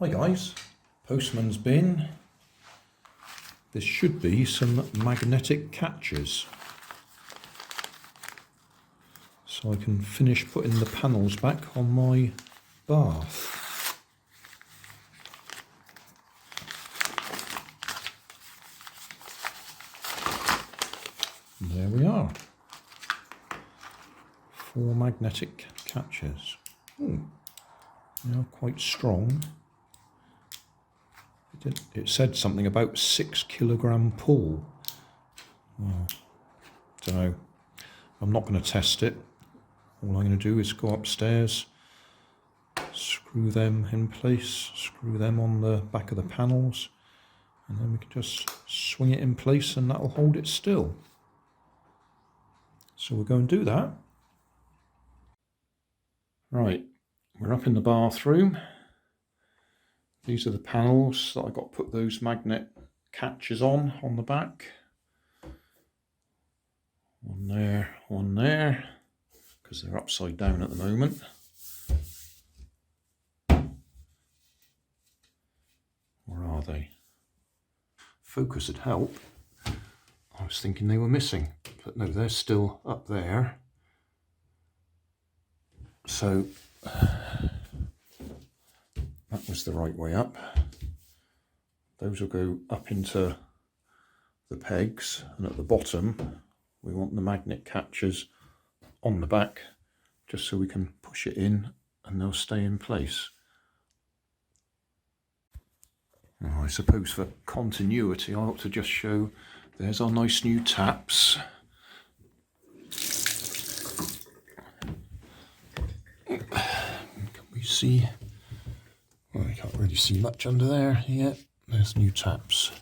Hi guys, Postman's bin. This should be some magnetic catches, so I can finish putting the panels back on my bath. And there we are. 4 magnetic catches. Ooh, they are quite strong. It said something about 6 kilogram pull. Well, don't know. I'm not going to test it. All I'm going to do is go upstairs, screw them in place, screw them on the back of the panels, and then we can just swing it in place and that'll hold it still. So we'll go and do that. Right, we're up in the bathroom. These are the panels that I got to put those magnet catches on the back. One there, because they're upside down at the moment. Where are they? Focus would help. I was thinking they were missing, but no, they're still up there. So that was the right way up. Those will go up into the pegs, and at the bottom we want the magnet catches on the back, just so we can push it in and they'll stay in place. Now, I suppose for continuity I ought to just show, there's our nice new taps. Can we see? Well, I can't really see much under there yet. There's new taps.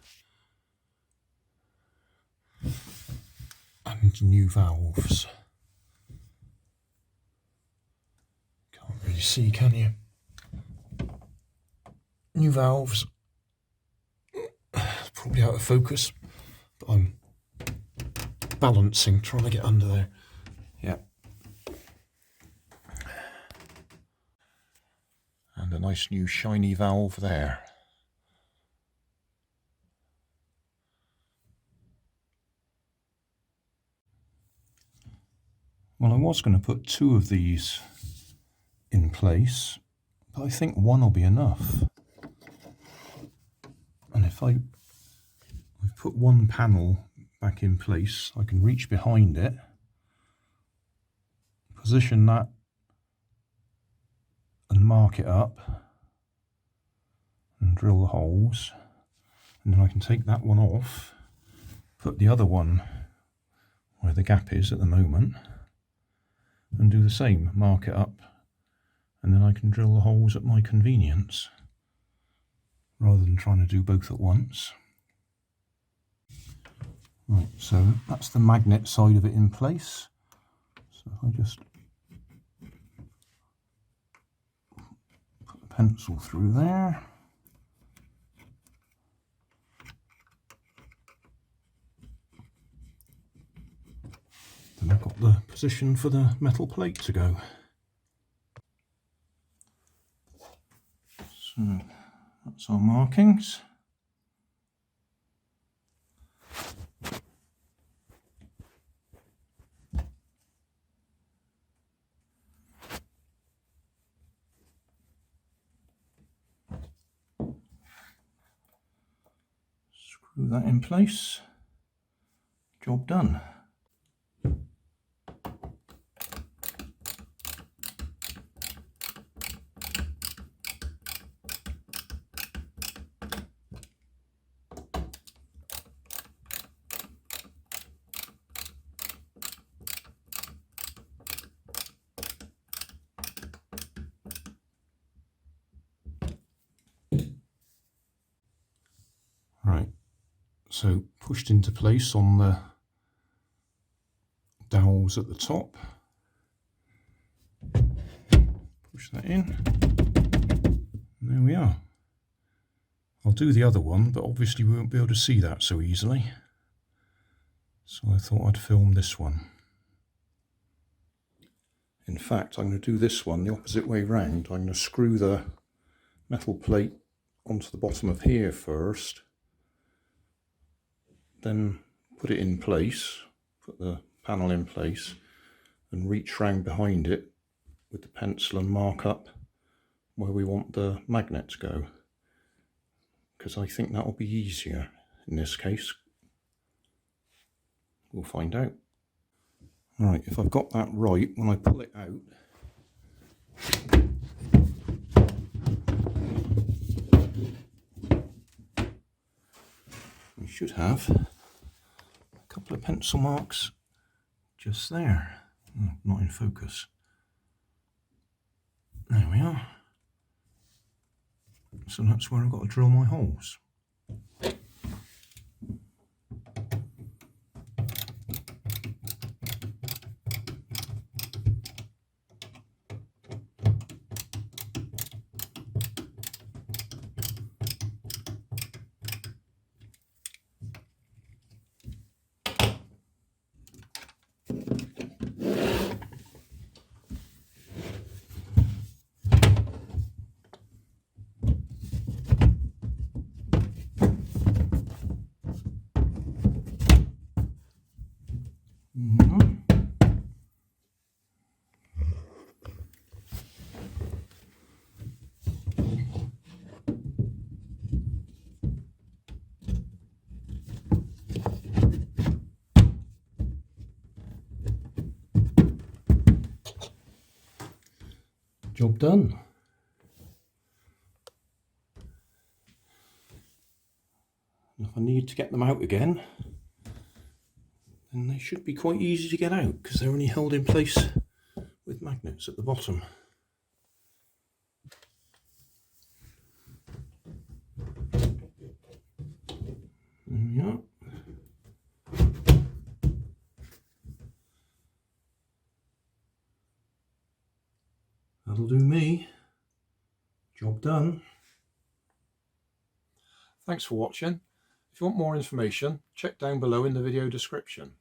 And new valves. Can't really see, can you? New valves. Probably out of focus, but I'm balancing, trying to get under there. Yeah. And a nice new shiny valve there. Well, I was going to put 2 of these in place, but I think 1 will be enough. And if I've put 1 panel back in place, I can reach behind it, position that and mark it up and drill the holes, and then I can take that one off, put the other one where the gap is at the moment, and do the same, mark it up, and then I can drill the holes at my convenience rather than trying to do both at once. Right, so that's the magnet side of it in place. So if I just put the pencil through there. Then I've got the position for the metal plate to go. So that's our markings. Screw that in place. Job done. Right, so pushed into place on the dowels at the top. Push that in. And there we are. I'll do the other one, but obviously we won't be able to see that so easily. So I thought I'd film this one. In fact, I'm going to do this one the opposite way round. I'm going to screw the metal plate onto the bottom of here first, then put it in place, put the panel in place, and reach round behind it with the pencil and mark up where we want the magnet to go, because I think that will be easier in this case. We'll find out. Right, if I've got that right, when I pull it out, we should have a couple of pencil marks just there. Oh, not in focus. There we are. So that's where I've got to drill my holes. Job done. And if I need to get them out again, then they should be quite easy to get out because they're only held in place with magnets at the bottom. There we are. That'll do me. Job done. Thanks for watching. If you want more information, check down below in the video description.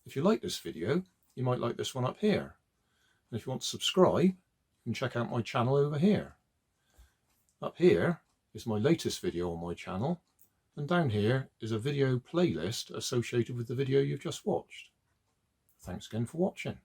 If you like this video, you might like this one up here. And if you want to subscribe, you can check out my channel over here. Up here is my latest video on my channel, and down here is a video playlist associated with the video you've just watched. Thanks again for watching.